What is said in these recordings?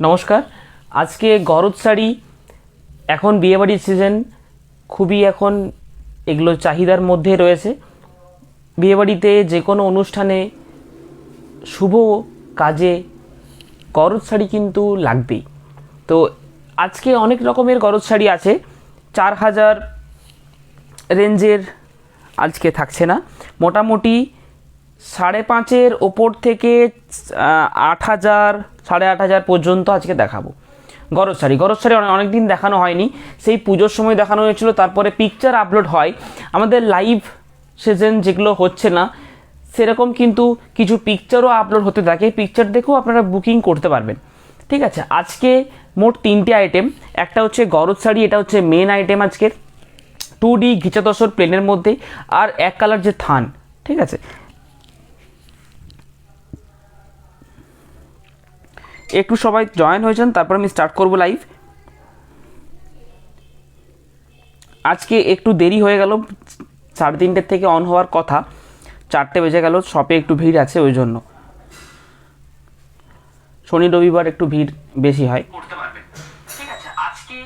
নমস্কার। আজকে গরজ শাড়ি, এখন বিয়েবাড়ির সিজন, খুবই এখন এগুলো চাহিদার মধ্যে রয়েছে। বিয়েবাড়িতে যে কোনো অনুষ্ঠানে, শুভ কাজে গরজ শাড়ি কিন্তু লাগবেই। তো আজকে অনেক রকমের গরজ শাড়ি আছে। 4000 রেঞ্জের আজকে থাকছে না, মোটামুটি 5.5-এর ওপর থেকে 8000, 8500 পর্যন্ত আজকে দেখাবো গরজ শাড়ি। অনেক দিন দেখানো হয়নি, সেই পুজোর সময় দেখানো হয়েছিল, তারপরে পিকচার আপলোড হয়। আমাদের লাইভ সিজন যেগুলো হচ্ছে না সেরকম কিন্তু কিছু পিকচারও আপলোড হতে থাকে, পিকচার দেখেও আপনারা বুকিং করতে পারবেন। ঠিক আছে, আজকে মোট 3টে আইটেম। একটা হচ্ছে গরজ শাড়ি, এটা হচ্ছে মেন আইটেম আজকের, 2D ঘিচা তসর প্লেনের মধ্যে, আর এক কালার যে থান। ঠিক আছে, একটু সবাই জয়েন হয়ে যান, তারপর আমি স্টার্ট করব লাইভ। আজকে একটু দেরি হয়ে গেল, 3:30 থেকে অন হওয়ার কথা, 4টে বেজে গেল। শপে একটু ভিড় আছে, ওই জন্য শনি রবিবার একটু ভিড় বেশি হয়। ঠিক আছে, আজকে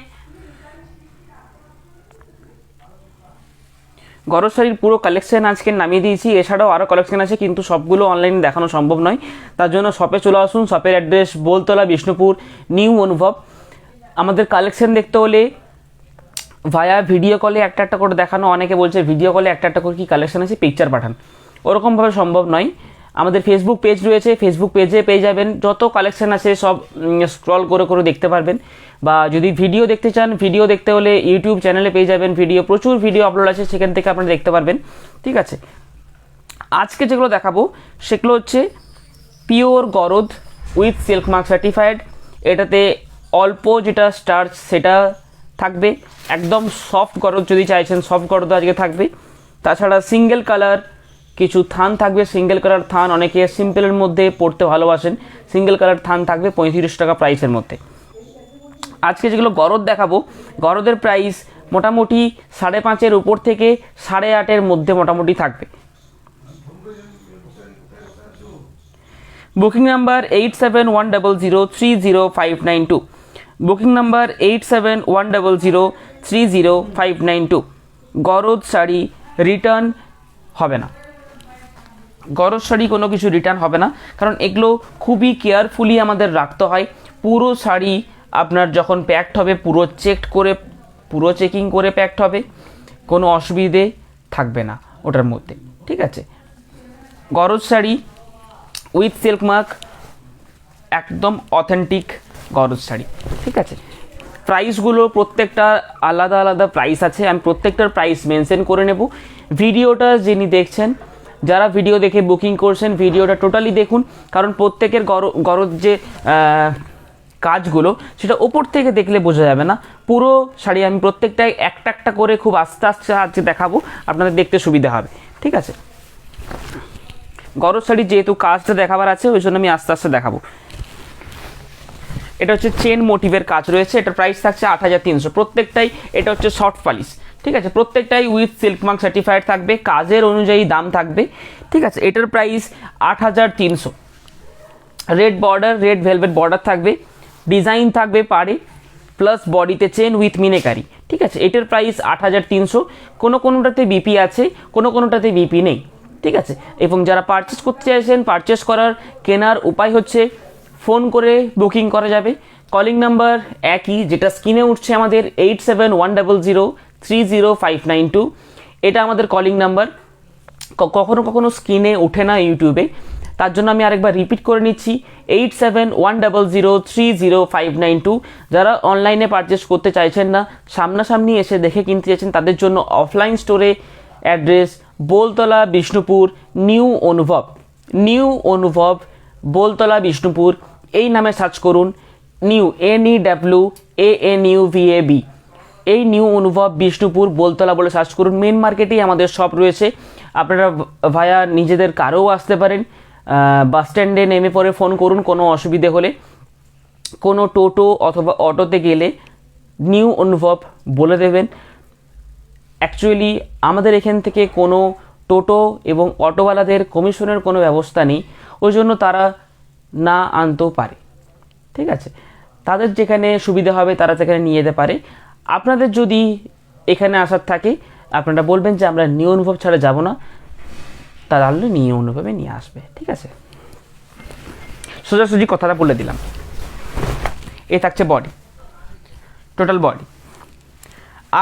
গরজ শাড়ির পুরো কালেকশন আজকে নামিয়ে দিয়েছি। এছাড়াও আরও কালেকশন আছে, কিন্তু সবগুলো অনলাইনে দেখানো সম্ভব নয়, তার জন্য শপে চলে আসুন। শপের অ্যাড্রেস বোলতলা, বিষ্ণুপুর, নিউ অনুভব। আমাদের কালেকশন দেখতে হলে ভায়া ভিডিও কলে একটা একটা করে দেখানো, অনেকে বলছে ভিডিও কলে একটা একটা করে কি কালেকশন আছে পিকচার পাঠান, ওরকমভাবে সম্ভব নয়। আমাদের ফেসবুক পেজ রয়েছে, ফেসবুক পেজে পেয়ে যাবেন যত কালেকশন আছে, সব স্ক্রল করে করে দেখতে পারবেন। বা যদি ভিডিও দেখতে চান, ভিডিও দেখতে হলে ইউটিউব চ্যানেলে পেয়ে যাবেন ভিডিও, প্রচুর ভিডিও আপলোড আছে, সেখান থেকে আপনারা দেখতে পারবেন। ঠিক আছে, আজকে যেগুলো দেখাবো সেগুলো হচ্ছে পিওর গরদ উইথ সিল্ক মার্ক সার্টিফাইড। এটাতে অল্প যেটা স্টার্চ সেটা থাকবে, একদম সফট গরদ যদি চাইছেন সফট গরদ আজকে থাকবে। তাছাড়া সিঙ্গেল কালার কিছু থান থাকবে, সিঙ্গেল কালার থান অনেকে সিম্পলের মধ্যে পড়তে ভালোবাসেন, সিঙ্গেল কালার থান থাকবে 35 টাকা প্রাইসের মধ্যে। আজকে যেগুলো গরদ দেখাবো, গরদের প্রাইস মোটামুটি 5.5-এর উপর থেকে 8.5-এর মধ্যে মোটামুটি থাকবে। Booking number 8710030592, booking number 8710030592। গরদ শাড়ি রিটার্ন হবে না, গরজ শাড়ি কোনো কিছু রিটার্ন হবে না, কারণ এগুলো খুবই কেয়ারফুলি আমাদের রাখতে হয়। পুরো শাড়ি আপনার যখন প্যাকড হবে পুরো চেকড করে, পুরো চেকিং করে প্যাকড হবে, কোনো অসুবিধে থাকবে না ওটার মধ্যে। ঠিক আছে, গরজ শাড়ি উইথ সিল্ক মার্ক, একদম অথেন্টিক গরজ শাড়ি। ঠিক আছে, প্রাইসগুলো প্রত্যেকটা আলাদা আলাদা প্রাইস আছে, আমি প্রত্যেকটার প্রাইস মেনশন করে নেব। ভিডিওটা যিনি দেখছেন, যারা ভিডিও দেখে বুকিং করছেন, ভিডিওটা টোটালি দেখুন, কারণ প্রত্যেকের গরজ যে কাজগুলো সেটা ওপর থেকে দেখলে বোঝা যাবে না। পুরো শাড়ি আমি প্রত্যেকটাই একটা একটা করে খুব আস্তে আস্তে আজকে দেখাবো, আপনাদের দেখতে সুবিধা হবে। ঠিক আছে, গরজ শাড়ি যেহেতু কাজটা দেখাবার আছে, ওই জন্য আমি আস্তে আস্তে দেখাবো। এটা হচ্ছে চেন মোটিভের কাজ রয়েছে, এটার প্রাইস থাকছে 8300 প্রত্যেকটাই। এটা হচ্ছে সফট পলিশ। ঠিক আছে, প্রত্যেকটাই উইথ সিল্ক মার্ক সার্টিফাইড থাকবে, কাজের অনুযায়ী দাম থাকবে। ঠিক আছে, এটার price 8300। Red border, red velvet border থাকবে, ডিজাইন থাকবে পাড়ে, প্লাস বডিতে চেন উইথ মিনেকারি। ঠিক আছে, এটার প্রাইস 8300। কোনোটাতে বিপি আছে, কোনোটাতে বিপি নেই। ঠিক আছে, এবং যারা পারচেস করতে চাইছেন, পারচেস করার কেনার উপায় হচ্ছে ফোন করে বুকিং করা যাবে। কলিং নাম্বার একই, যেটা স্ক্রিনে উঠছে আমাদের 8710030592, এটা আমাদের কলিং নাম্বার। কখনো কখনো স্ক্রিনে ওঠে না ইউটিউবে, তার জন্য আমি আরেকবার রিপিট করে নিচ্ছি, 8710030592। যারা অনলাইনে পারচেস করতে চাইছেন না, সামনাসামনি এসে দেখে কিনতে চাইছেন, তাদের জন্য অফলাইন স্টোরে অ্যাড্রেস বোলতলা, বিষ্ণুপুর, নিউ অনুভব বোলতলা, বিষ্ণুপুর, এই নামে সার্চ করুন। নিউ NEWANUVAB, এই নিউ অনুভব বিষ্ণুপুর বোলতলা বলে সার্চ করুন। মেন মার্কেটেই আমাদের শপ রয়েছে, আপনারা ভায়া নিজেদের কারেও আসতে পারেন, বাস স্ট্যান্ডে নেমে পরে ফোন করুন কোনো অসুবিধে হলে। কোনো টোটো অথবা অটোতে গেলে নিউ অনুভব বলে দেবেন। অ্যাকচুয়ালি আমাদের এখান থেকে কোনো টোটো এবং অটোওয়ালাদের কমিশনের কোনো ব্যবস্থা নেই, ওই জন্য তারা না আনতেও পারে। ঠিক আছে, তাদের যেখানে সুবিধা হবে তারা সেখানে নিয়ে যেতে পারে। আপনাদের যদি এখানে আসার থাকে, আপনারা বলবেন যে আমরা নিউ অনুভব ছাড়া যাব না, তাহলে নিউ অনুভবে নিয়ে আসবে। ঠিক আছে, সোজাসুজি কথাটা বলে দিলাম। এ থাকছে বডি, টোটাল বডি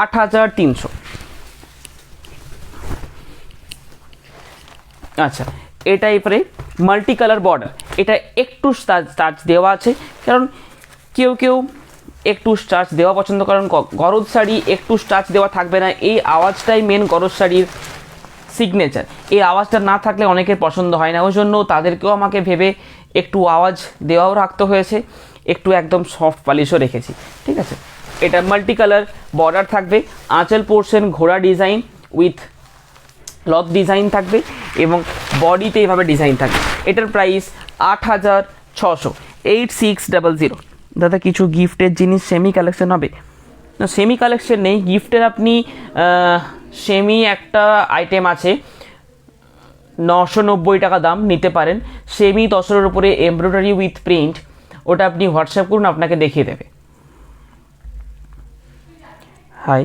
8300। আচ্ছা, এটা এরপরে মাল্টি কালার বর্ডার, এটা একটু স্টার্চ দেওয়া আছে, কারণ কেউ কেউ একটু স্টার্চ দেওয়া পছন্দ করেন। গরজ শাড়ি একটু স্টার্চ দেওয়া থাকবে না, এই আওয়াজটাই মেন গরজ শাড়ির সিগনেচার। এই আওয়াজটা না থাকলে অনেকের পছন্দ হয় না, ওই জন্য তাদেরকেও আমাকে ভেবে একটু আওয়াজ দেওয়াও রাখতে হয়েছে, একটু একদম সফট পলিশও রেখেছি। ঠিক আছে, এটা মাল্টি কালার বর্ডার থাকবে, আঁচল পোর্শন ঘোড়া ডিজাইন উইথ লক ডিজাইন থাকবে এবং বডিতে এইভাবে ডিজাইন থাকবে। এটার প্রাইস 8600, 8600। দাদা কিছু গিফটের জিনিস সেমি কালেকশন হবে না? সেমি কালেকশন নেই, গিফটের আপনি সেমি একটা আইটেম আছে 990 টাকা দাম, নিতে পারেন। সেমি তসরের উপরে এমব্রয়ডারি উইথ প্রিন্ট, ওটা আপনি হোয়াটসঅ্যাপ করুন, আপনাকে দেখিয়ে দেবে। হাই,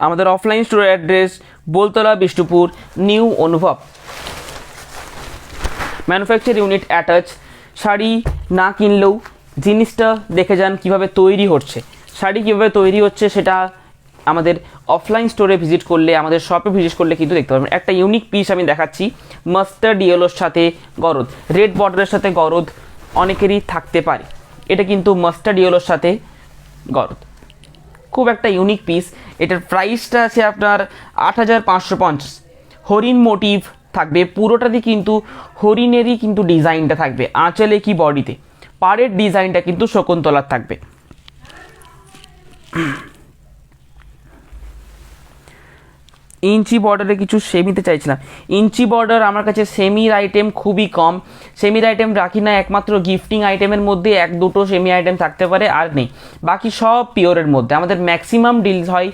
আমাদের অফলাইন স্টোরের অ্যাড্রেস বোলতলা, বিষ্ণুপুর, নিউ অনুভব, ম্যানুফ্যাকচার ইউনিট অ্যাটাচ। শাড়ি না কিনলেও জিনিসটা দেখে যান কীভাবে তৈরি হচ্ছে, শাড়ি কীভাবে তৈরি হচ্ছে সেটা আমাদের অফলাইন স্টোরে ভিজিট করলে, আমাদের শপে ভিজিট করলে কিন্তু দেখতে পারবেন। একটা ইউনিক পিস আমি দেখাচ্ছি, মাস্টার্ড ইয়েলোর সাথে গরদ, রেড বর্ডারের সাথে গরদ অনেকেরই থাকতে পারে, এটা কিন্তু মাস্টার্ড ইয়েলোর সাথে গরদ, খুব একটা ইউনিক পিস। এটার প্রাইসটা আছে আপনার 8550। হরিণ মোটিভ থাকবে পুরোটাতে, কিন্তু হরিণেরই কিন্তু ডিজাইনটা থাকবে আঁচলে কি বডিতে, পাড়ের ডিজাইনটা কিন্তু শকুন্তলার থাকবে। ইঞ্চি বর্ডারে কিছু সেমিতে চাইছিলাম, ইঞ্চি বর্ডার আমার কাছে সেমির আইটেম খুবই কম, সেমির আইটেম রাখি না, একমাত্র গিফটিং আইটেমের মধ্যে এক দুটো সেমি আইটেম থাকতে পারে, আর নেই, বাকি সব পিওরের মধ্যে। আমাদের ম্যাক্সিমাম ডিলস হয়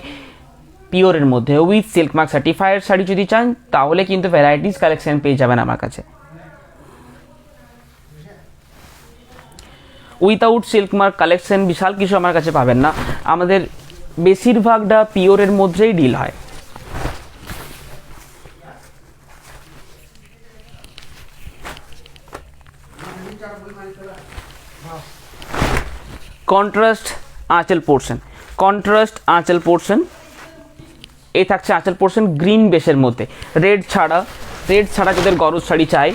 পিওরের মধ্যে with silk mark certified. Sari যদি চান তাহলে কিন্তু ভ্যারাইটিস কালেকশন পেয়ে যাবেন আমার কাছে। উইথাউট সিল্ক মার্ক কালেকশন বিশাল কিছু আমার কাছে পাবেন না, আমাদের বেশিরভাগটা পিওরের মধ্যেই ডিল হয়। কন্ট্রাস্ট আঁচল পোর্শন, কন্ট্রাস্ট আঁচল পোর্শন, এই থাকছে আঁচল পোর্শন গ্রিন বেসের মধ্যে, রেড ছাড়া যাদের গরজ শাড়ি চাই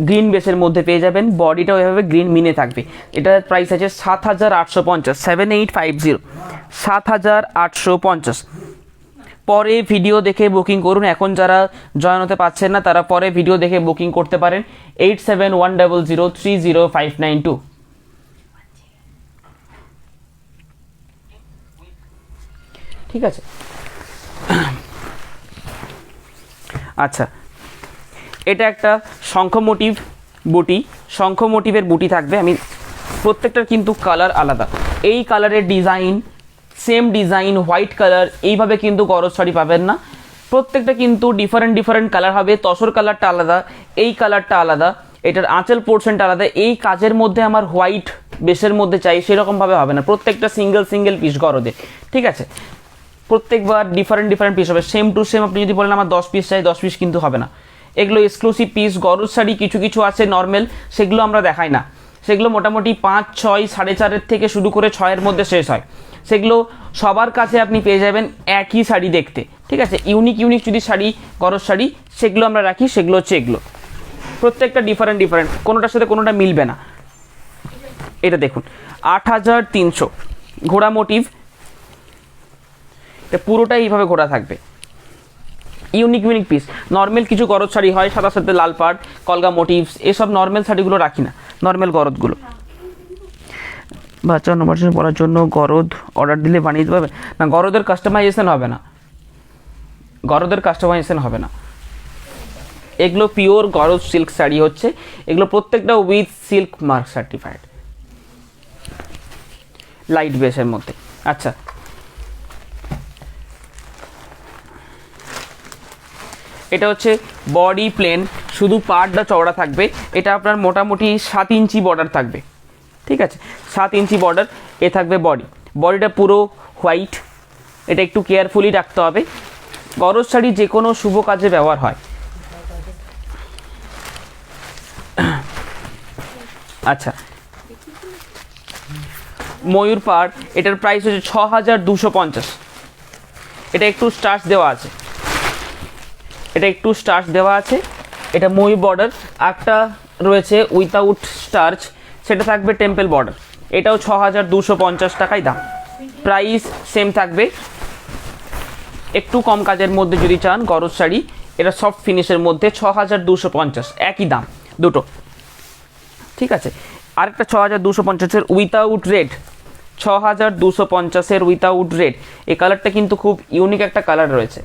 গ্রিন বেসের মধ্যে পেয়ে যাবেন। বডিটাও এভাবে গ্রিন মিনে থাকবে। এটার প্রাইস আছে 7850, 7850, 7850। পরে ভিডিও দেখে বুকিং করুন, এখন যারা জয়েন হতে পারছেন না তারা পরে ভিডিও দেখে বুকিং করতে পারেন। 8710030592। ঠিক আছে, আচ্ছা, এটা একটা শঙ্খ মোটিভ বুটি, শঙ্খ মোটিভের বুটি থাকবে। আমি প্রত্যেকটার কিন্তু কালার আলাদা, এই কালারের design same design white colour এইভাবে কিন্তু গরজ শাড়ি পাবেন না, প্রত্যেকটা কিন্তু ডিফারেন্ট কালার হবে। তসর কালারটা আলাদা, এই কালারটা আলাদা, এটার আঁচল পোর্শনটা আলাদা। এই কাজের মধ্যে আমার হোয়াইট বেসের মধ্যে চাই সেরকমভাবে হবে না, প্রত্যেকটা সিঙ্গেল পিস গরদে। ঠিক আছে, প্রত্যেকবার ডিফারেন্ট পিস হবে, সেম টু সেম। আপনি যদি বলেন আমার 10 পিস চাই, 10 পিস কিন্তু হবে না। এগুলো এক্সক্লুসিভ পিস। গরজ শাড়ি কিছু আছে নর্মাল, সেগুলো আমরা দেখাই না, সেগুলো মোটামুটি 5, 6, 4.5 থেকে শুরু করে 6 মধ্যে শেষ হয়। সেগুলো সবার কাছে আপনি পেয়ে যাবেন একই শাড়ি দেখতে। ঠিক আছে, ইউনিক যদি শাড়ি গরজ শাড়ি সেগুলো আমরা রাখি, সেগুলো হচ্ছে এগুলো, প্রত্যেকটা ডিফারেন্ট, কোনোটার সাথে কোনোটা মিলবে না। এটা দেখুন 8300, ঘোড়া মোটিভ, এটা পুরোটাই এইভাবে ঘোড়া থাকবে, ইউনিক পিস। নর্মাল কিছু গরজ শাড়ি হয় সাদার সাথে লাল পাড়, কলগা মোটিভস, এসব নর্মাল শাড়িগুলো রাখি না, নর্মাল গরদগুলো। বাচ্চা অন্নপ্রাশন পরার জন্য গরদ অর্ডার দিলে বানিয়ে দিতে পারবে না? গরদের কাস্টমাইজেশন হবে না, এগুলো পিওর গরজ সিল্ক শাড়ি হচ্ছে, এগুলো প্রত্যেকটা with silk mark certified, light বেসের মধ্যে। আচ্ছা, এটা হচ্ছে বডি প্লেন, শুধু পাড়টা চওড়া থাকবে। এটা আপনার মোটামুটি 7 ইঞ্চি বর্ডার থাকবে, ঠিক আছে, 7 ইঞ্চি বর্ডার এ থাকবে বডিটা পুরো হোয়াইট। এটা একটু কেয়ারফুলি রাখতে হবে। গরজ শাড়ি যে কোনো শুভ কাজে ব্যবহার হয়। আচ্ছা, ময়ূর পাড়, এটার প্রাইস হচ্ছে 6250। এটা একটু স্টার্চ দেওয়া আছে, এটা ময়ূর বর্ডার। একটা রয়েছে উইথাউট স্টার্চ, সেটা থাকবে টেম্পল বর্ডার। এটাও 6250 টাকায় দাম। প্রাইস সেম থাকবে। একটু কম কাজের মধ্যে যদি চান গরজ শাড়ি, এটা সফট ফিনিশের মধ্যে 6250, একই দাম দুটো, ঠিক আছে। আরেকটা 6250-এর উইথাউট রেড, 6250-এর উইথাউট রেড। এই কালারটা কিন্তু খুব ইউনিক একটা কালার রয়েছে,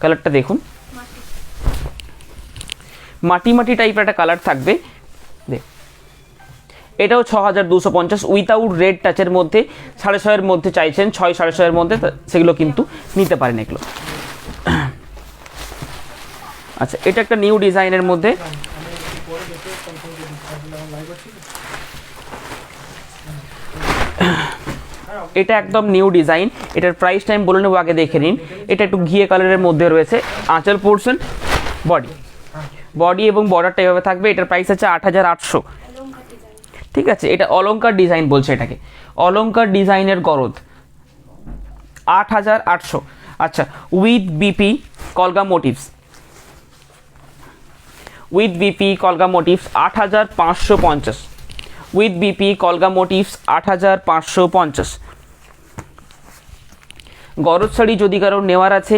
কালারটা দেখুন, মাটি টাইপের একটা কালার থাকবে। এটাও 6250 উইথাউট রেড টাচের মধ্যে। 650-এর মধ্যে চাইছেন, 6-6.5-এর মধ্যে, সেগুলো কিন্তু নিতে পারেন এগুলো। আচ্ছা, এটা একটা নিউ ডিজাইনের মধ্যে, এটা একদম নিউ ডিজাইন। এটার প্রাইস টাইম বলে নেবো, আগে দেখে নিন। এটা একটু ঘিয়ে কালারের মধ্যে রয়েছে। আঁচল পোর্শন, বডি এবং বর্ডারটা এভাবে থাকবে। এটার প্রাইস আছে 8800, ঠিক আছে। এটা অলংকার ডিজাইন বলছে এটাকে, অলংকার ডিজাইনের গরদ, 8800। আচ্ছা, উইথ বিপি কলগা মোটিভস, 8550, উইথ বিপি কলগা মোটিভস 8550। গরজ শাড়ি যদি কারো নেওয়ার আছে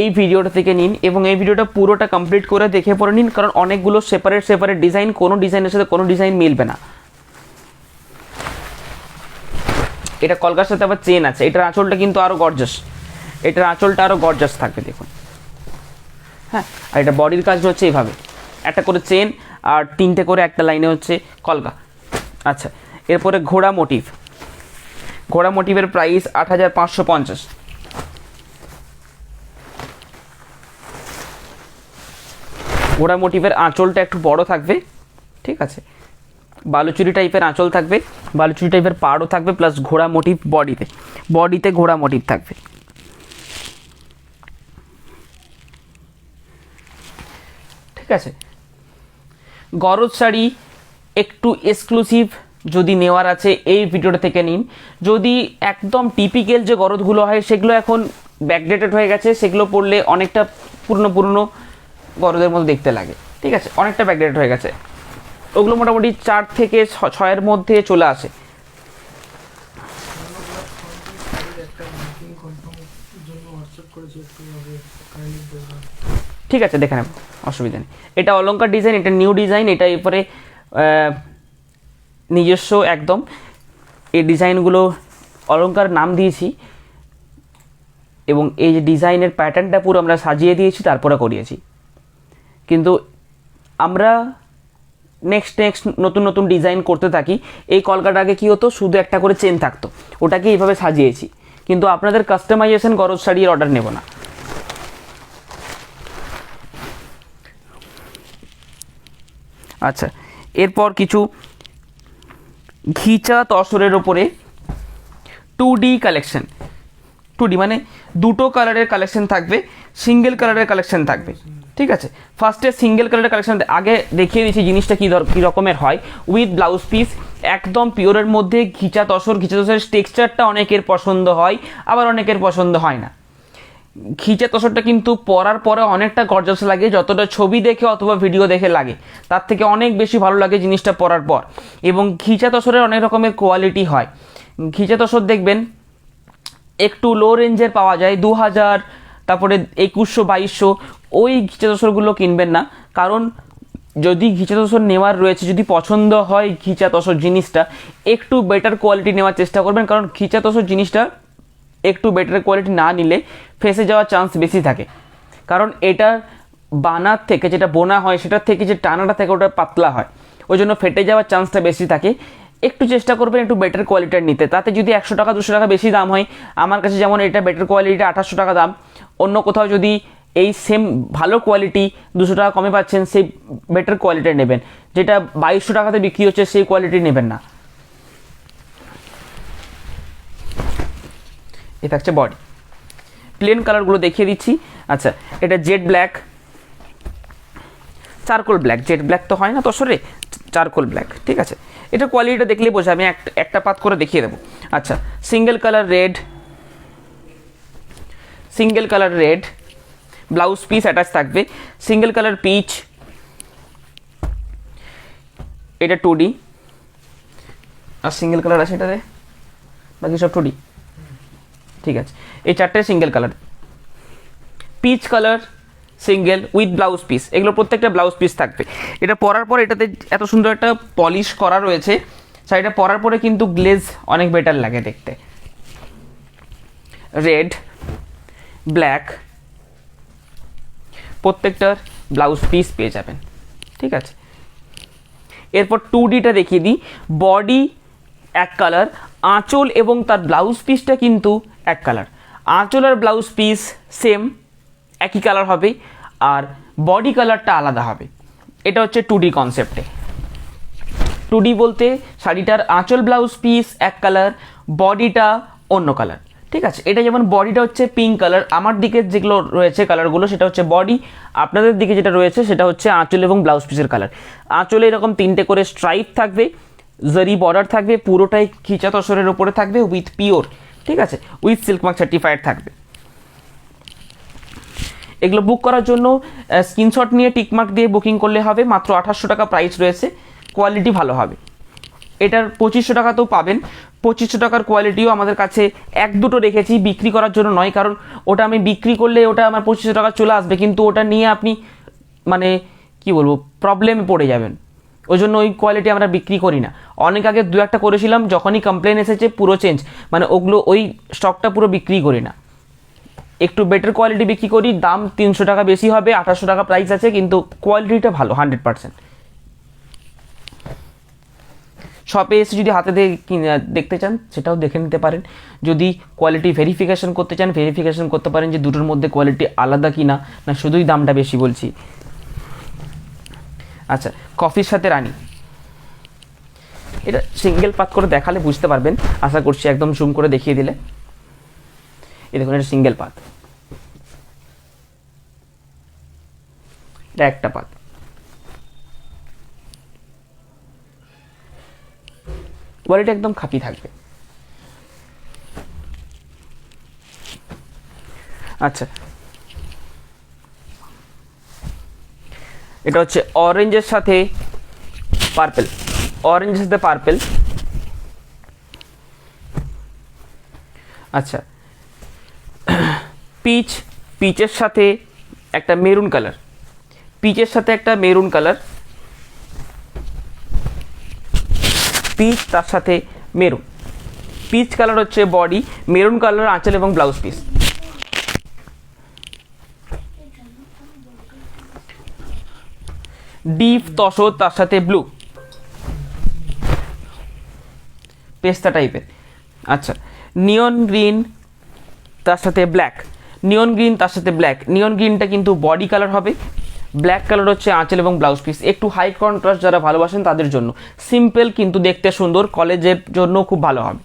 এই ভিডিওটা থেকে নিন, এবং এই ভিডিওটা পুরোটা কমপ্লিট করে দেখে পরে নিন, কারণ অনেকগুলো সেপারেট ডিজাইন, কোনো ডিজাইনের সাথে কোনো ডিজাইন মিলবে না। এটা কলকার সাথে আবার চেন আছে। এটার আঁচলটা কিন্তু আরও গর্জাস, থাকবে দেখুন, হ্যাঁ। আর এটা বডির কাজ হচ্ছে এইভাবে, একটা করে চেন আর 3টে করে একটা লাইনে হচ্ছে কলকা। আচ্ছা, এরপরে ঘোড়া মোটিভের প্রাইস 8550। ঘোড়া মোটিভের আঁচলটা একটু বড় থাকবে, ঠিক আছে। বালুচুরি টাইপের আঁচল থাকবে, বালুচুরি টাইপের পাড়ও থাকবে, প্লাস ঘোড়া মোটিভ বডিতে ঘোড়া মোটিভ থাকবে, ঠিক আছে। গরজ শাড়ি একটু এক্সক্লুসিভ যদি নেওয়ার আছে এই ভিডিওটা থেকে নিন। যদি একদম টিপিক্যাল যে গরজগুলো হয় সেগুলো এখন ব্যাকডেটেড হয়ে গেছে, সেগুলো পরলে অনেকটা পুরনো গরজের মতো দেখতে লাগে, ঠিক আছে, অনেকটা ব্যাকডেটেড হয়ে গেছে। ওগুলো মোটামুটি 4 থেকে 6-এর মধ্যে চলে আসে। ঠিক আছে, দেখে নেব, অসুবিধা নেই। এটা অলংকার ডিজাইন, এটা নিউ ডিজাইন। এটা এরপরে নিজস্ব একদম এই ডিজাইনগুলো অলংকার নাম দিয়েছি, এবং এই যে ডিজাইনের প্যাটার্নটা পুরো আমরা সাজিয়ে দিয়েছি, তারপরে করিয়েছি। কিন্তু আমরা নেক্সট নতুন ডিজাইন করতে থাকি। এই কলকাটা আগে কী হতো, শুধু একটা করে চেন থাকতো, ওটাকে এইভাবে সাজিয়েছি। কিন্তু আপনাদের কাস্টমাইজেশন গরজ শাড়ির অর্ডার নেব না। আচ্ছা, এরপর কিছু ঘিচা তসরের ওপরে 2D কালেকশন, 2D মানে দুটো কালারের কালেকশন থাকবে, সিঙ্গেল কালারের কালেকশন থাকবে, ঠিক আছে। ফার্স্টে সিঙ্গেল কালারের কালেকশন আগে দেখিয়ে দিয়েছি জিনিসটা কী রকমের হয়। উইথ ব্লাউজ পিস, একদম পিওরের মধ্যে ঘিচা তসরের টেক্সচারটা অনেকের পছন্দ হয়, আবার অনেকের পছন্দ হয় না। ঘিচা তসরটা কিন্তু পরার পরে অনেকটা গর্জাস লাগে, যতটা ছবি দেখে অথবা ভিডিও দেখে লাগে তার থেকে অনেক বেশি ভালো লাগে জিনিসটা পরার পর। এবং ঘিচা তসরের অনেক রকমের কোয়ালিটি হয়। ঘিচা তসর দেখবেন একটু লো রেঞ্জের পাওয়া যায়, 2000, তারপরে 2100-2200। ওই ঘিচা তসরগুলো কিনবেন না, কারণ যদি ঘিচা তসর নেওয়ার রয়েছে, যদি পছন্দ হয় ঘিচা তসর জিনিসটা, একটু বেটার কোয়ালিটি নেওয়ার চেষ্টা করবেন, কারণ ঘিচা তসর জিনিসটা একটু বেটার কোয়ালিটি না নিলে ফেসে যাওয়ার চান্স বেশি থাকে। কারণ এটার বানার থেকে, যেটা বোনা হয় সেটার থেকে যে টানাটা থাকে ওটা পাতলা হয়, ওই জন্য ফেটে যাওয়ার চান্সটা বেশি থাকে। একটু চেষ্টা করবেন একটু বেটার কোয়ালিটির নিতে, তাতে যদি 100 টাকা 200 টাকা বেশি দাম হয়, আমার কাছে যেমন এটা বেটার কোয়ালিটিটা 2800 টাকা দাম, অন্য কোথাও যদি এই সেম ভালো কোয়ালিটি 200 টাকা কমে পাচ্ছেন, সেই বেটার কোয়ালিটির নেবেন। যেটা 2200 টাকাতে বিক্রি হচ্ছে সেই কোয়ালিটি নেবেন না। এ থাকছে বডি। প্লেন কালারগুলো দেখিয়ে দিচ্ছি। আচ্ছা, এটা jet black, charcoal black, jet black তো হয় না তসরে, চারকোল ব্ল্যাক, ঠিক আছে। এটা কোয়ালিটিটা দেখলেই বোঝা, আমি একটা পাত করে দেখিয়ে দেবো। আচ্ছা, single colour red, single colour red, blouse piece attach থাকবে, সিঙ্গেল কালার পিচ, এটা 2D, আর সিঙ্গেল কালার আছে এটাতে, বাকি সব 2D, ঠিক আছে। এই চারটে single colour, peach colour single with blouse piece, এগুলো প্রত্যেকটা ব্লাউজ পিস থাকবে। এটা পরার পর এটাতে এত সুন্দর একটা পলিশ করা রয়েছে, শাড়িটা পরার পরে কিন্তু গ্লেজ অনেক বেটার লাগে দেখতে। রেড, ব্ল্যাক, প্রত্যেকটার ব্লাউজ পিস পেয়ে যাবেন, ঠিক আছে। এরপর 2Dটা দেখিয়ে দিই। বডি এক কালার, আঁচল এবং তার ব্লাউজ পিসটা কিন্তু এক কালার। আঁচল আর ব্লাউজ পিস সেম একই কালার হবে, আর বডি কালারটা আলাদা হবে। এটা হচ্ছে 2D কনসেপ্টে। 2D বলতে শাড়িটার আঁচল ব্লাউজ পিস এক কালার, বডিটা অন্য কালার, ঠিক আছে। এটা যেমন বডিটা হচ্ছে পিঙ্ক কালার, আমার দিকে যেগুলো রয়েছে কালারগুলো সেটা হচ্ছে বডি, আপনাদের দিকে যেটা রয়েছে সেটা হচ্ছে আঁচল এবং ব্লাউজ পিসের কালার। আঁচলে এরকম 3টে করে স্ট্রাইপ থাকবে, জারি বর্ডার থাকবে, পুরোটাই খিচা তসরের ওপরে থাকবে উইথ পিওর, ঠিক আছে, উইথ সিল্ক মার্ক সার্টিফাইড থাকবে। এগুলো বুক করার জন্য স্ক্রিনশট নিয়ে টিকমার্ক দিয়ে বুকিং করলে হবে। মাত্র 2800 টাকা প্রাইস রয়েছে, কোয়ালিটি ভালো হবে। এটার 2500 টাকাতেও পাবেন। 2500 টাকার কোয়ালিটিও আমাদের কাছে 1-2টো রেখেছি, বিক্রি করার জন্য নয়, কারণ ওটা আমি বিক্রি করলে ওটা আমার 2500 টাকা চলে আসবে, কিন্তু ওটা নিয়ে আপনি মানে কি বলবো প্রবলেমে পড়ে যাবেন, ওই জন্য ওই কোয়ালিটি আমরা বিক্রি করি না। অনেক আগে 2-1টা করেছিলাম, যখনই কমপ্লেন এসেছে পুরো চেঞ্জ, মানে ওগুলো ওই স্টকটা পুরো বিক্রি করি না। একটু বেটার কোয়ালিটি বিক্রি করি, দাম 300 টাকা বেশি হবে, 2800 টাকা প্রাইস আছে, কিন্তু কোয়ালিটিটা ভালো 100%। শপে এসে যদি হাতে দেখতে চান সেটাও দেখে নিতে পারেন। যদি কোয়ালিটি ভেরিফিকেশন করতে চান ভেরিফিকেশন করতে পারেন যে দুটোর মধ্যে কোয়ালিটি আলাদা কি না, না শুধুই দামটা বেশি বলছি। আচ্ছা, কফির সাথে রানী, এটা সিঙ্গেল পাত করে দেখালে বুঝতে পারবেন, আশা করছি একদম জুম করে দেখিয়ে দিলে। এই দেখুন, এটা সিঙ্গেল পাত, এটা একটা পাত, কোয়ালিটি একদম খাঁটি থাকবে। আচ্ছা, এটা হচ্ছে অরেঞ্জের সাথে পার্পেল, অরেঞ্জের সাথে পার্পেল। আচ্ছা, পিচ, পিচের সাথে একটা মেরুন কালার, পিচের সাথে একটা মেরুন কালার, পিচ তার সাথে মেরুন, পিচ কালার হচ্ছে বডি, মেরুন কালার আঁচল এবং ব্লাউজ পিস। ডিপ তসর তার সাথে ব্লু, পেস্তা টাইপের। আচ্ছা, নিয়ন গ্রিন তার সাথে ব্ল্যাক, নিয়ন গ্রিন তার সাথে ব্ল্যাক, নিয়ন গ্রিনটা কিন্তু বডি কালার হবে, ব্ল্যাক কালার হচ্ছে আঁচল এবং ব্লাউজ পিস। একটু হাই কন্ট্রাস্ট যারা ভালোবাসেন তাদের জন্য, সিম্পল কিন্তু দেখতে সুন্দর, কলেজের জন্য খুব ভালো হবে।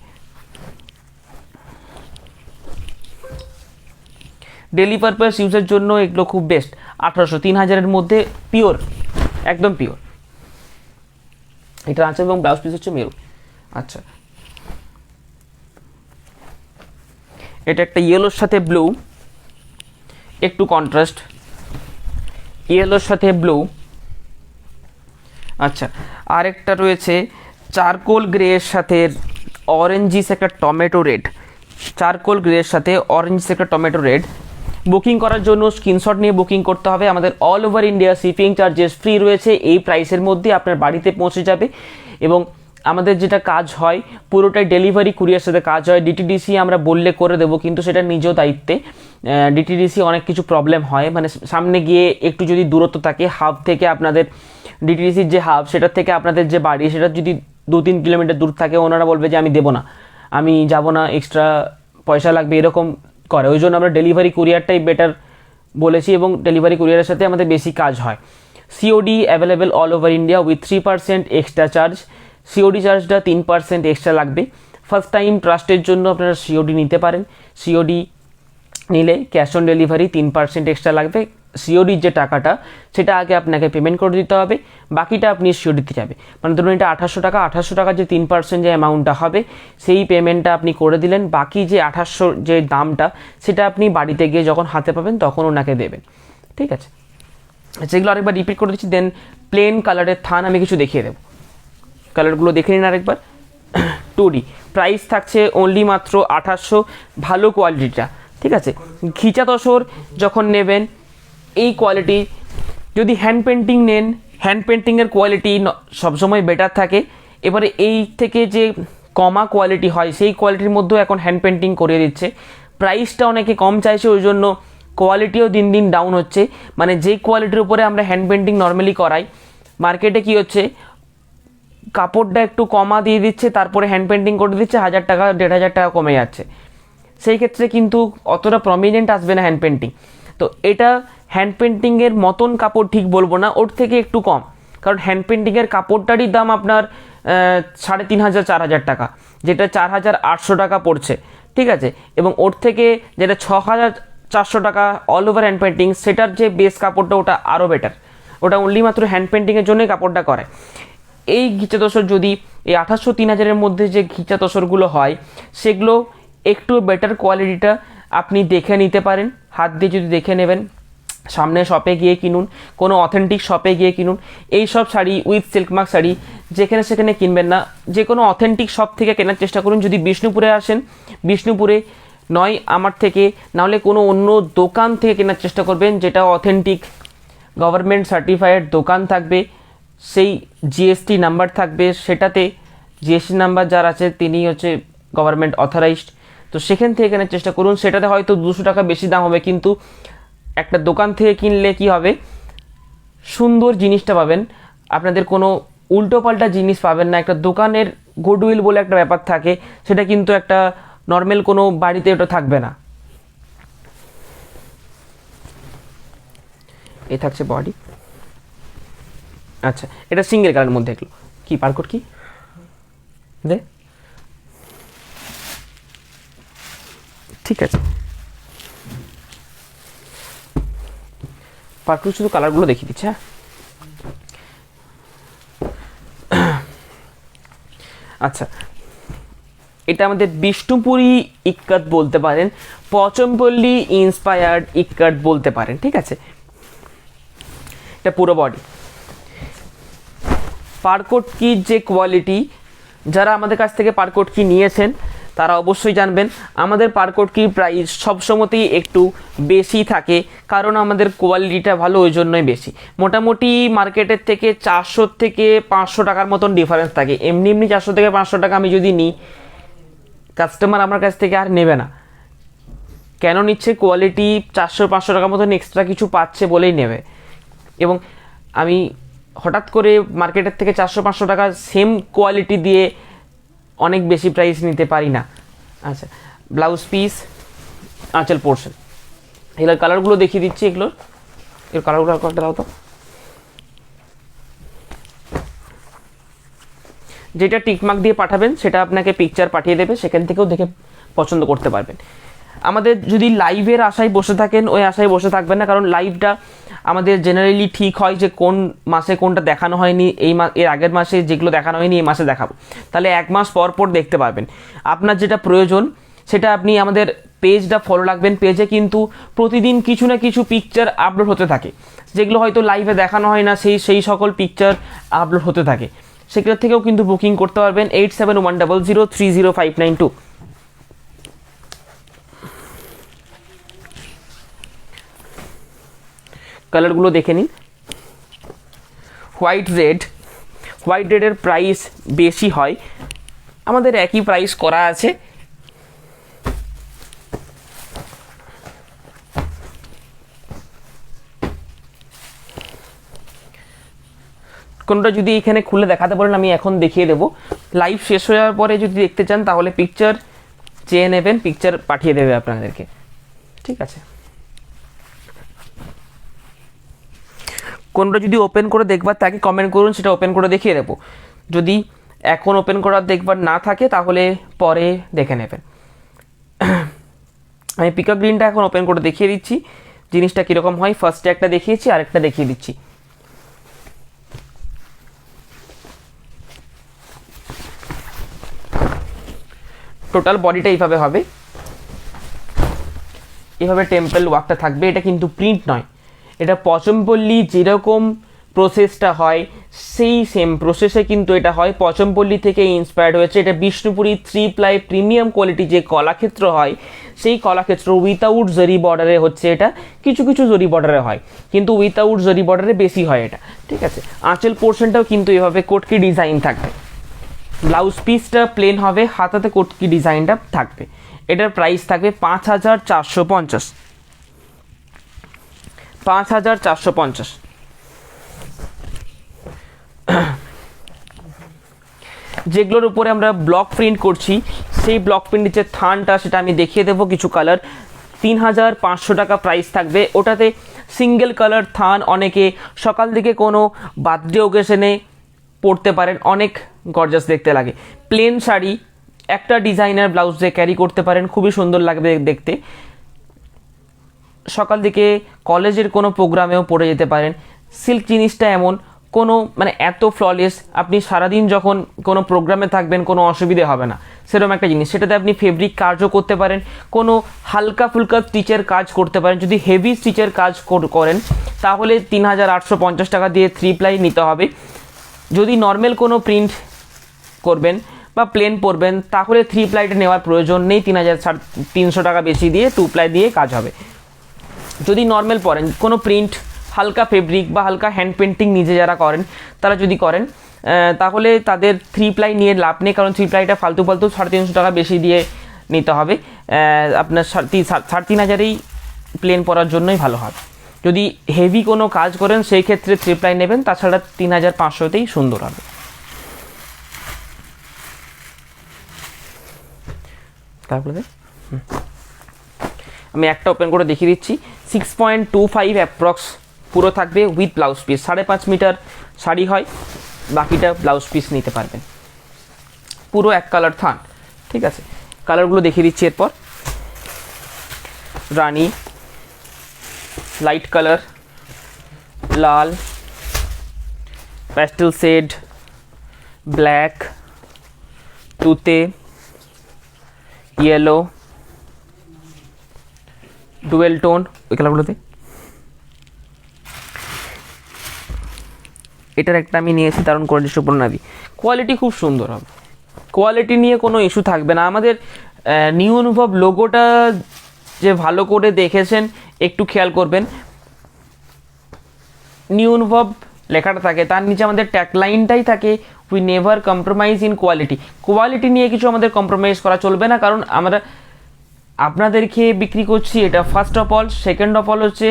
ডেলি পারপাস ইউজের জন্য এগুলো খুব বেস্ট। 1800-3000-এর মধ্যে পিওর, একদম পিওর। এটা আঁচল এবং ব্লাউজ পিস হচ্ছে মেরুন। আচ্ছা, এটা একটা ইয়েলোর সাথে ব্লু, একটু কন্ট্রাস্ট, ইয়েলোর সাথে ব্লু। আচ্ছা, আরেকটা রয়েছে চারকোল গ্রের সাথে অরেঞ্জিস একটা টমেটো রেড, চারকোল গ্রের সাথে অরেঞ্জিস একটা টমেটো রেড। বুকিং করার জন্য স্ক্রিনশট নিয়ে বুকিং করতে হবে। আমাদের all over India shipping charges free রয়েছে, এই প্রাইসের মধ্যে আপনার বাড়িতে পৌঁছে যাবে। এবং আমাদের যেটা কাজ হয় পুরোটাই ডেলিভারি কুরিয়ার সাথে কাজ হয়। ডিটিডিসি আমরা বললে করে দেবো, কিন্তু সেটা নিজ দায়িত্বে। ডিটিডিসি অনেক কিছু প্রবলেম হয়, মানে সামনে গিয়ে একটু যদি দূরত্ব থাকে হাব থেকে আপনাদের, ডিটিডিসির যে হাব সেটার থেকে আপনাদের যে বাড়ি সেটা যদি 2-3 কিলোমিটার দূর থাকে, ওনারা বলবে যে আমি দেবো না, আমি যাব না, এক্সট্রা পয়সা লাগবে, এরকম করে। ওই জন্য আমরা ডেলিভারি কুরিয়ারটাই বেটার বলেছি, এবং ডেলিভারি কুরিয়ারের সাথে আমাদের বেশি কাজ হয়। COD available all over India with 3% extra charge. COD চার্জটা 3% এক্সট্রা লাগবে। ফার্স্ট টাইম ট্রাস্টের জন্য আপনারা সিওডি নিতে পারেন। সিওডি নিলে ক্যাশ অন ডেলিভারি 3% এক্সট্রা লাগবে। সিওডির যে টাকাটা সেটা আগে আপনাকে পেমেন্ট করে দিতে হবে, বাকিটা আপনি সিওডিতে যাবে। মানে ধরুন এটা 800 টাকা, 800 টাকার যে 3% যে অ্যামাউন্টটা হবে সেই পেমেন্টটা আপনি করে দিলেন, বাকি যে 800 যে দামটা সেটা আপনি বাড়িতে গিয়ে যখন হাতে পাবেন তখন ওনাকে দেবেন। ঠিক আছে, যেগুলো আরেকবার রিপিট করে দিচ্ছি। দেন প্লেন কালারের থান আমি কিছু দেখিয়ে দেবো, কালারগুলো দেখে নিন আরেকবার। 2D প্রাইস থাকছে অনলি মাত্র 2800, ভালো কোয়ালিটিটা। ঠিক আছে, ঘিচা তসর যখন নেবেন এই কোয়ালিটি, যদি হ্যান্ড পেন্টিং নেন, হ্যান্ড পেন্টিংয়ের কোয়ালিটি সবসময় বেটার থাকে। এবারে এই থেকে যে কমা কোয়ালিটি হয় সেই কোয়ালিটির মধ্যেও এখন হ্যান্ড পেন্টিং করিয়ে দিচ্ছে। প্রাইসটা অনেকে কম চাইছে, ওই জন্য কোয়ালিটিও দিন দিন ডাউন হচ্ছে। মানে যে কোয়ালিটির উপরে আমরা হ্যান্ড পেন্টিং নর্মালি করাই, মার্কেটে কি হচ্ছে, কাপড়টা একটু কমা দিয়ে দিচ্ছে, তারপরে হ্যান্ড পেন্টিং করে দিচ্ছে, 1000 টাকা 1500 টাকা কমে যাচ্ছে। সেই ক্ষেত্রে কিন্তু অতটা প্রমিনেন্ট আসবে না হ্যান্ড পেন্টিং। তো এটা হ্যান্ড পেন্টিংয়ের মতন কাপড় ঠিক বলবো না, ওর থেকে একটু কম, কারণ হ্যান্ড পেন্টিংয়ের কাপড়টারই দাম আপনার 3500 4000 টাকা, যেটা 4800 টাকা পড়ছে। ঠিক আছে, এবং ওর থেকে যেটা 6400 টাকা অল ওভার হ্যান্ড পেন্টিং, সেটার যে বেস কাপড়টা ওটা আরও বেটার, ওটা অনলি মাত্র হ্যান্ড পেন্টিংয়ের জন্যই কাপড়টা করে। এই ঘিচা তসর যদি এই 2800-3000-এর মধ্যে যে ঘিচা তসরগুলো হয় সেগুলো একটু বেটার কোয়ালিটিটা আপনি দেখে নিতে পারেন, হাত দিয়ে যদি দেখে নেবেন, সামনে শপে গিয়ে কিনুন, কোনো অথেন্টিক শপে গিয়ে কিনুন। এই সব sari with silk mark sari যেখানে সেখানে কিনবেন না, যে কোনো অথেন্টিক শপ থেকে কেনার চেষ্টা করুন। যদি বিষ্ণুপুরে আসেন, বিষ্ণুপুরে নয় আমার থেকে, নাহলে কোনো অন্য দোকান থেকে কেনার চেষ্টা করবেন যেটা অথেন্টিক গভর্নমেন্ট সার্টিফাইড দোকান থাকবে, সেই জিএসটি নাম্বার থাকবে, সেটাতে জিএসটি নাম্বার যার আছে তিনি হচ্ছে গভর্নমেন্ট অথরাইজড। তো সেখান থেকে কেনার চেষ্টা করুন। সেটাতে হয়তো 200 টাকা বেশি দাম হবে, কিন্তু একটা দোকান থেকে কিনলে কি হবে, সুন্দর জিনিসটা পাবেন, আপনাদের কোনো উল্টোপাল্টা জিনিস পাবেন না। একটা দোকানের গুডউইল বলে একটা ব্যাপার থাকে, সেটা কিন্তু একটা নর্মাল কোনো বাড়িতে ওটা থাকবে না। এ থাকছে বডি। আচ্ছা, এটা সিঙ্গেল কালারের মধ্যে এগুলো কি পারকোড কি দে, ঠিক আছে, পারকোড শুধু কালারগুলো দেখিয়ে দিচ্ছে। হ্যাঁ, আচ্ছা, এটা আমাদের বিষ্ণুপুরি ইক্কাত বলতে পারেন, পচমপল্লী ইন্সপায়ার্ড ইক্কাত বলতে পারেন। ঠিক আছে, এটা পুরো বডি। পারকোড কি যে কোয়ালিটি, যারা আমাদের কাছ থেকে পারকোড কি নিয়েছেন তারা অবশ্যই জানবেন, আমাদের পারকোড কি প্রাইস সবসময়তেই একটু বেশি থাকে, কারণ আমাদের কোয়ালিটিটা ভালো, ওই জন্যই বেশি। মোটামুটি মার্কেটের থেকে 400 থেকে 500 টাকার মতন ডিফারেন্স থাকে। এমনি এমনি 400 থেকে 500 টাকা আমি যদি নিই, কাস্টমার আমার কাছ থেকে আর নেবে না। কেন নিচ্ছে, কোয়ালিটি 400-500 টাকার মতন এক্সট্রা কিছু পাচ্ছে বলেই নেবে। এবং আমি হঠাৎ করে মার্কেটের থেকে 400-500 টাকা সেম কোয়ালিটি দিয়ে অনেক বেশি প্রাইস নিতে পারি না। আচ্ছা, ব্লাউজ পিস, আঁচল পোর্শন, এগুলোর কালারগুলো দেখিয়ে দিচ্ছি। এগুলোর কালারগুলো একটা দাও তো। যেটা টিকমার্ক দিয়ে পাঠাবেন সেটা আপনাকে পিকচার পাঠিয়ে দেবে, সেখান থেকেও দেখে পছন্দ করতে পারবেন। আমাদের যদি লাইভের আশায় বসে থাকেন, ওই আশায় বসে থাকবেন না, কারণ লাইভটা আমাদের জেনারেলি ঠিক হয় যে কোন মাসে কোনটা দেখানো হয়নি, এর আগের মাসে যেগুলো দেখানো হয়নি এই মাসে দেখাবো, তাহলে 1 মাস পর পর দেখতে পারবেন। আপনার যেটা প্রয়োজন সেটা আপনি আমাদের পেজটা ফলো রাখবেন। পেজে কিন্তু প্রতিদিন কিছু না কিছু পিকচার আপলোড হতে থাকে, যেগুলো হয়তো লাইভে দেখানো হয় না, সেই সকল পিকচার আপলোড হতে থাকে। সেগুলো থেকেও কিন্তু বুকিং করতে পারবেন 8710030592। কালারগুলো দেখে নিন। হোয়াইট রেডের প্রাইস বেশি হয়, আমাদের একই প্রাইস করা আছে। কোনটা যদি এখানে খুলে দেখাতে পারেন আমি এখন দেখিয়ে দেবো। লাইভ শেষ হয়ে যাওয়ার পরে যদি দেখতে চান তাহলে পিকচার চেয়ে নেবেন, পিকচার পাঠিয়ে দেবে আপনাদেরকে, ঠিক আছে। কোনটা যদি ওপেন করে দেখবার তাকে কমেন্ট করুন, সেটা ওপেন করে দেখিয়ে দেবো। যদি এখন ওপেন করার দেখবার না থাকে তাহলে পরে দেখে নেবেন। আমি পিকক গ্রিনটা এখন ওপেন করে দেখিয়ে দিচ্ছি জিনিসটা কীরকম হয়। ফার্স্টে একটা দেখিয়েছি, আরেকটা দেখিয়ে দিচ্ছি। টোটাল বডিটা এইভাবে হবে, এভাবে টেম্পল ওয়ার্কটা থাকবে। এটা কিন্তু প্রিন্ট নয়, এটা পচমপল্লী যেরকম প্রসেসটা হয় সেই সেম প্রসেসে কিন্তু এটা হয়, পচমপল্লী থেকে ইন্সপায়ার্ড হয়েছে। এটা বিষ্ণুপুরি 3 প্লাই প্রিমিয়াম কোয়ালিটি যে কলাক্ষেত্র হয় সেই কলাক্ষেত্র উইথাউট জরি বর্ডারে হচ্ছে। এটা কিছু কিছু জরি বর্ডারে হয়, কিন্তু উইথাউট জরি বর্ডারে বেশি হয় এটা, ঠিক আছে। আঁচল পোর্শনটাও কিন্তু এভাবে কোটকি ডিজাইন থাকবে। ব্লাউজ পিসটা প্লেন হবে, হাতাতে কোটকি ডিজাইনটা থাকবে। এটার প্রাইস থাকবে 5450, 5450। যেগুলোর উপরে আমরা ব্লক প্রিন্ট করছি সেই ব্লক প্রিন্টের যে থানটা সেটা আমি দেখিয়ে দেবো। কিছু কালার 3500 টাকা প্রাইস থাকবে। ওটাতে সিঙ্গেল কালার থান, অনেকে সকাল দিকে কোনো বার্থডে ওকেশনে পরতে পারেন, অনেক গর্জাস দেখতে লাগে। প্লেন শাড়ি একটা ডিজাইনার ব্লাউজ দিয়ে ক্যারি করতে পারেন, খুবই সুন্দর লাগবে দেখতে। সকাল দিকে কলেজের কোনো প্রোগ্রামেও পরে যেতে পারেন। সিল্ক জিনিসটা এমন কোনো মানে এত ফ্ললেস, আপনি সারাদিন যখন কোনো প্রোগ্রামে থাকবেন কোনো অসুবিধে হবে না, সেরকম একটা জিনিস। সেটাতে আপনি ফেব্রিক কাজও করতে পারেন, কোনো হালকা ফুলকা স্টিচের কাজ করতে পারেন। যদি হেভি স্টিচের কাজ করেন তাহলে 3850 টাকা দিয়ে 3 প্লাই নিতে হবে। যদি নর্মাল কোনো প্রিন্ট করবেন বা প্লেন পরবেন তাহলে 3 প্লাইটা নেওয়ার প্রয়োজন নেই, 3300 টাকা বেশি দিয়ে 2 প্লাই দিয়ে কাজ হবে। যদি নর্মাল পরেন কোনো প্রিন্ট, হালকা ফেব্রিক বা হালকা হ্যান্ড পেন্টিং নিজে যারা করেন তারা যদি করেন তাহলে তাদের 3 প্লাই নিয়ে লাভ নেই, কারণ 3 প্লাইটা ফালতু 350 টাকা বেশি দিয়ে নিতে হবে। আপনার 3500 প্লেন পরার জন্যই ভালো হবে। যদি হেভি কোনো কাজ করেন সেই ক্ষেত্রে 3 প্লাই নেবেন, তাছাড়া 3500তেই সুন্দর হবে। তারপরে আমি একটা ওপেন করে দেখিয়ে দিচ্ছি। 6.25 অ্যাপ্রক্স পুরো থাকবে with blouse piece. 5.5 metre sari হয়, বাকিটা ব্লাউজ পিস নিতে পারবেন। পুরো এক কালার থান, ঠিক আছে। কালারগুলো দেখিয়ে দিচ্ছি এরপর। রানী, লাইট কালার, লাল, প্যাস্টেল শেড, ব্ল্যাক, তুতে, ইয়েলো, ডুয়েল টোন, ওই কালারগুলোতে। এটার একটা আমি নিয়েছি দারুণ কোয়ালিটি, সুপর্ণাদি। কোয়ালিটি খুব সুন্দর হবে, কোয়ালিটি নিয়ে কোনো ইস্যু থাকবে না। আমাদের নিউ অনুভব লোগোটা যে ভালো করে দেখেছেন একটু খেয়াল করবেন, নিউ অনুভব লেখাটা থাকে, তার নিচে আমাদের ট্যাগলাইনটাই থাকে we never compromise in quality. Quality নিয়ে কিছু আমাদের কম্প্রোমাইজ করা চলবে না, কারণ আমরা আপনাদেরকে বিক্রি করছি এটা first of all. Second of all হচ্ছে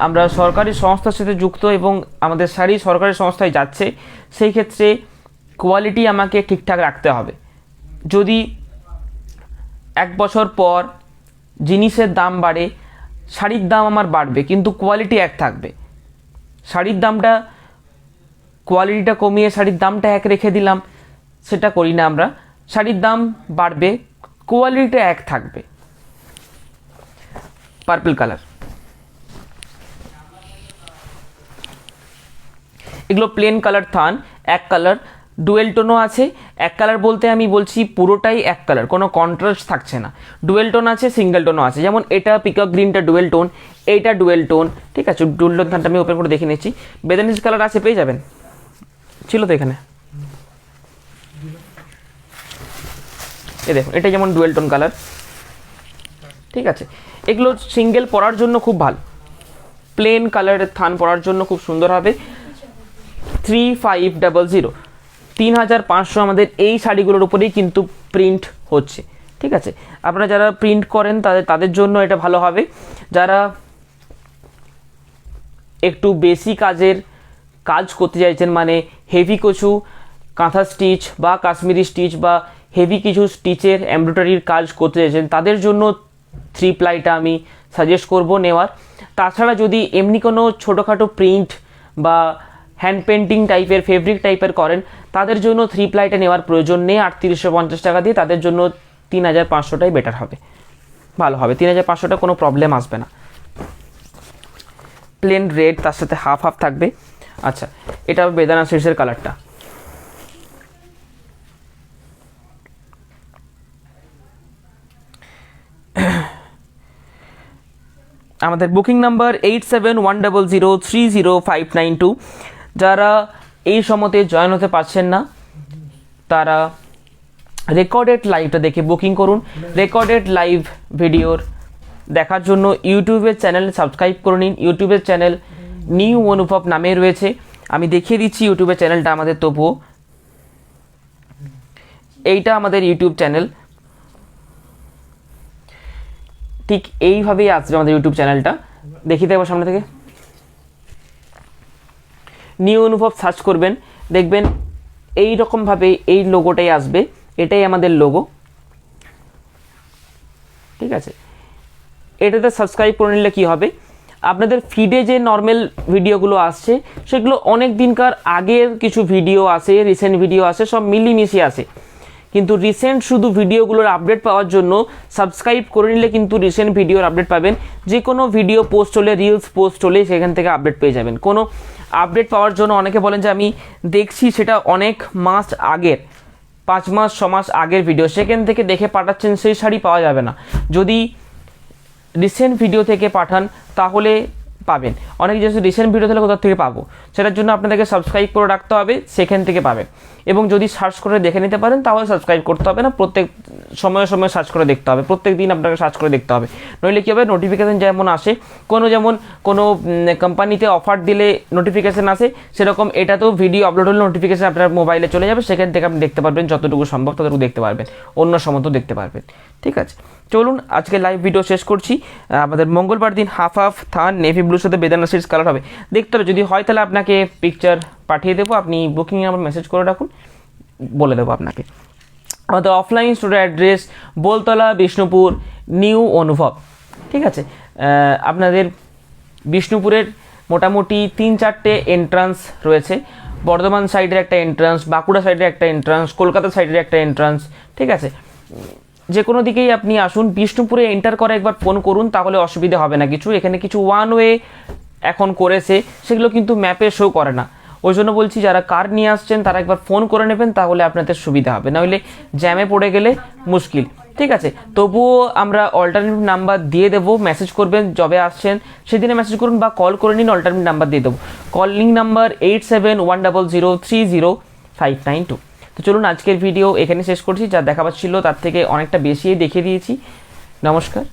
আমরা সরকারি সংস্থার সাথে যুক্ত এবং আমাদের শাড়ি সরকারি সংস্থায় যাচ্ছে, সেই ক্ষেত্রে কোয়ালিটি আমাকে ঠিকঠাক রাখতে হবে। যদি 1 বছর পর জিনিসের দাম বাড়ে, শাড়ির দাম আমার বাড়বে কিন্তু কোয়ালিটি এক থাকবে। শাড়ির দামটা, কোয়ালিটিটা কমিয়ে শাড়ির দামটা এক রেখে দিলাম, সেটা করি না আমরা। শাড়ির দাম বাড়বে, কোয়ালিটিটা এক থাকবে। পার্পল কালার, এগুলো প্লেন কালার থান, এক কালার। ডুয়েল টোনও আছে। এক কালার বলতে আমি বলছি পুরোটাই এক কালার, কোনো কন্ট্রাস্ট থাকছে না। ডুয়েল টোন আছে, সিঙ্গেল টোনও আছে। যেমন এটা পিকক গ্রিনটা ডুয়েল টোন, এইটা ডুয়েল টোন, ঠিক আছে। ডুয়েল টোন থানটা আমি ওপেন করে দেখে নিচ্ছি। বেদানিস কালার আছে, পেয়ে যাবেন, ছিল তো এখানে। এই দেখুন, এটা যেমন ডুয়েল টোন কালার, ঠিক আছে। এগুলো সিঙ্গেল পরার জন্য খুব ভালো, প্লেন কালারের থান পরার জন্য খুব সুন্দর হবে। 3500, 3500 আমাদের এই শাড়িগুলোর উপরেই কিন্তু প্রিন্ট হচ্ছে, ঠিক আছে। আপনারা যারা প্রিন্ট করেন তাদের জন্য এটা ভালো হবে। যারা একটু বেশি কাজের কাজ করতে চাইছেন, মানে হেভি কিছু কাঁথা স্টিচ বা কাশ্মীরি স্টিচ বা হেভি কিছু স্টিচের এমব্রয়ডারির কাজ করতে চাইছেন, তাদের জন্য 3 প্লাইটা আমি সাজেস্ট করব নেওয়ার। তাছাড়া যদি এমনি কোনো ছোটোখাটো প্রিন্ট বা হ্যান্ড পেন্টিং টাইপের ফেব্রিক টাইপের করেন, তাদের জন্য 3 প্লাইটা নেওয়ার প্রয়োজন নেই। 3850 টাকা দিয়ে তাদের জন্য 3500টাই বেটার হবে, ভালো হবে। 3500টা কোনো প্রবলেম আসবে না। প্লেন রেড, তার সাথে হাফ হাফ থাকবে। আচ্ছা, এটা বেদানা সিল্কের কালারটা। আমাদের বুকিং নাম্বার 8710030592। যারা এই সময়তে জয়েন হতে পারছেন না, তারা রেকর্ডেড লাইভটা দেখে বুকিং করুন। রেকর্ডেড লাইভ ভিডিওর দেখার জন্য ইউটিউবের চ্যানেল সাবস্ক্রাইব করে নিন। ইউটিউবের চ্যানেল নিউ অনুভব নামে রয়েছে। আমি দেখিয়ে দিচ্ছি ইউটিউবের চ্যানেলটা আমাদের, তবুও এইটা আমাদের ইউটিউব চ্যানেল, ঠিক এইভাবেই আসবে আমাদের ইউটিউব চ্যানেলটা। দেখিয়ে দেবো সামনে থেকে। নিউ অনুভব সার্চ করবেন, দেখবেন এই রকমভাবে এই লোগোটাই আসবে। এটাই আমাদের লোগো, ঠিক আছে। এটাতে সাবস্ক্রাইব করে নিলে কী হবে, আপনাদের ফিডে যে নর্মাল ভিডিওগুলো আসছে সেগুলো অনেক দিনকার আগের কিছু ভিডিও আসে, রিসেন্ট ভিডিও আসে, সব মিলিমিশিয়ে আসে। কিন্তু রিসেন্ট শুধু ভিডিওগুলোর আপডেট পাওয়ার জন্য সাবস্ক্রাইব করে নিলে কিন্তু রিসেন্ট ভিডিওর আপডেট পাবেন। যে কোনো ভিডিও পোস্ট হলে, রিলস পোস্ট হলে সেখান থেকে আপডেট পেয়ে যাবেন। কোনো আপডেট পাওয়ার জন্য অনেকে বলেন যে আমি দেখছি সেটা অনেক মাস আগের, 5 মাস 6 মাস আগের ভিডিও, সেখান থেকে দেখে পাঠাচ্ছেন, সেই শাড়ি পাওয়া যাবে না। যদি রিসেন্ট ভিডিও থেকে পাঠান তাহলে পাবেন। অনেকে যেহেতু রিসেন্ট ভিডিও তাহলে কোথা থেকে পাবো, সেটার জন্য আপনাদেরকে সাবস্ক্রাইব করে রাখতে হবে, সেখান থেকে পাবেন। এবং যদি সার্চ করে দেখে নিতে পারেন তাহলে সাবস্ক্রাইব করতে হবে না, প্রত্যেক সময়ে সময়ে সার্চ করে দেখতে হবে, প্রত্যেক দিন আপনাকে সার্চ করে দেখতে হবে। নইলে কী হবে, নোটিফিকেশান যেমন আসে, যেমন কোনো কোম্পানিতে অফার দিলে নোটিফিকেশান আসে, সেরকম এটাতেও ভিডিও আপলোড হলে নোটিফিকেশান আপনার মোবাইলে চলে যাবে, সেখান থেকে আপনি দেখতে পারবেন, যতটুকু সম্ভব ততটুকু দেখতে পারবেন, অন্য সময় তো দেখতে পারবেন। ঠিক আছে, চলুন আজকে লাইভ ভিডিও শেষ করছি। আমাদের মঙ্গলবার দিন হাফ হাফ থান নেভি ব্লুর সাথে বেদানা সিল্ক কালার হবে। দেখতে হবে, যদি হয় তাহলে আপনাকে পিকচার পাঠিয়ে দেবো, আপনি বুকিং নাম্বার মেসেজ করে রাখুন, বলে দেবো আপনাকে। আমাদের অফলাইন স্টোরের অ্যাড্রেস বোলতলা, বিষ্ণুপুর, নিউ অনুভব। ঠিক আছে, আপনাদের বিষ্ণুপুরের মোটামুটি 3-4টে এন্ট্রান্স রয়েছে। বর্ধমান সাইডের একটা এন্ট্রান্স, বাঁকুড়া সাইডের একটা এন্ট্রান্স, কলকাতা সাইডের একটা এন্ট্রান্স। ঠিক আছে, যে কোনো দিকেই আপনি আসুন, বিষ্ণুপুরে এন্টার করে একবার ফোন করুন, তাহলে অসুবিধা হবে না কিছু। এখানে কিছু ওয়ান ওয়ে এখন করেছে, সেগুলো কিন্তু ম্যাপে শো করে না। ওই জন্য বলছি, যারা কার নিয়ে আসছেন তারা একবার ফোন করে নেবেন, তাহলে আপনাদের সুবিধা হবে, নাহলে জ্যামে পড়ে গেলে মুশকিল। ঠিক আছে, তবুও আমরা অল্টারনেটিভ নাম্বার দিয়ে দেবো, মেসেজ করবেন, যবে আসছেন সেদিনে মেসেজ করুন বা কল করে নিন, অল্টারনেটিভ নাম্বার দিয়ে দেবো। Calling number 8710030592। তো চলুন আজকের ভিডিও এখানে শেষ করছি। যা দেখাবার ছিল তার থেকে অনেকটা বেশিই দেখিয়ে দিয়েছি। নমস্কার।